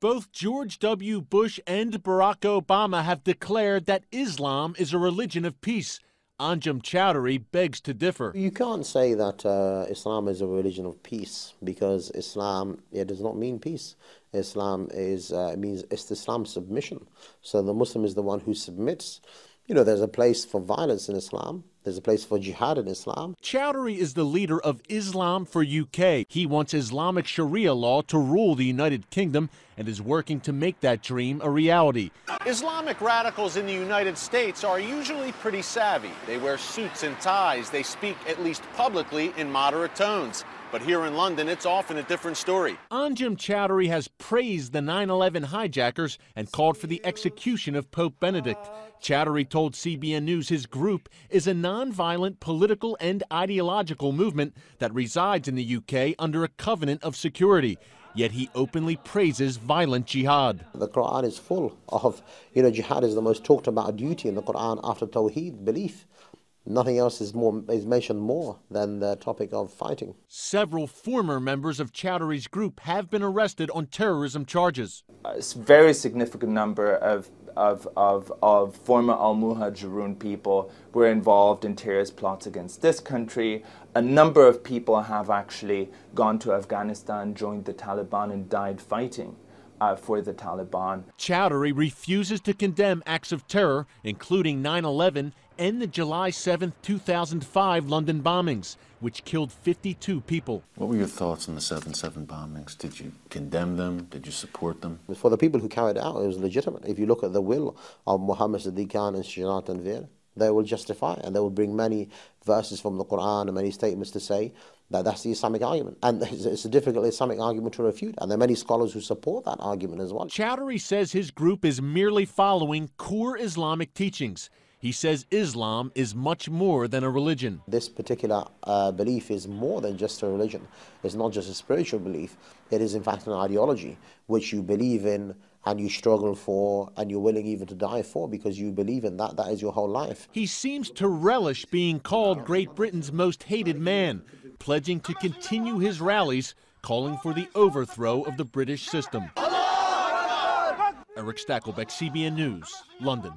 Both George W. Bush and Barack Obama have declared that Islam is a religion of peace. Anjem Choudary begs to differ. You can't say that Islam is a religion of peace, because Islam, it does not mean peace. Islam means Islam submission. So the Muslim is the one who submits. You know, there's a place for violence in Islam. There's a place for jihad in Islam. Choudary is the leader of Islam4UK. He wants Islamic Sharia law to rule the United Kingdom and is working to make that dream a reality. Islamic radicals in the United States are usually pretty savvy. They wear suits and ties. They speak, at least publicly, in moderate tones. But here in London, it's often a different story. Anjem Choudary has praised the 9/11 hijackers and called for the execution of Pope Benedict. Choudary told CBN News his group is a non-violent political and ideological movement that resides in the UK under a covenant of security. Yet he openly praises violent jihad. The Quran is full of, jihad is the most talked about duty in the Quran after Tawheed, belief. Nothing else is mentioned more than the topic of fighting. Several former members of Chowdary's group have been arrested on terrorism charges. A very significant number of former al-Muhajiroun people were involved in terrorist plots against this country. A number of people have actually gone to Afghanistan, joined the Taliban, and died fighting for the Taliban. Choudary refuses to condemn acts of terror, including 9/11 and the July 7, 2005 London bombings, which killed 52 people. What were your thoughts on the 7/7 bombings? Did you condemn them? Did you support them? For the people who carried it out, it was legitimate. If you look at the will of Mohammed and Später, they will justify, and they will bring many verses from the Quran and many statements to say that that's the Islamic argument. And it's a difficult Islamic argument to refute, and there are many scholars who support that argument as well. Choudary says his group is merely following core Islamic teachings. He says Islam is much more than a religion. This particular belief is more than just a religion. It's not just a spiritual belief. It is in fact an ideology which you believe in and you struggle for and you're willing even to die for, because you believe in that. That is your whole life. He seems to relish being called Great Britain's most hated man, pledging to continue his rallies, calling for the overthrow of the British system. Eric Stakelbeck, CBN News, London.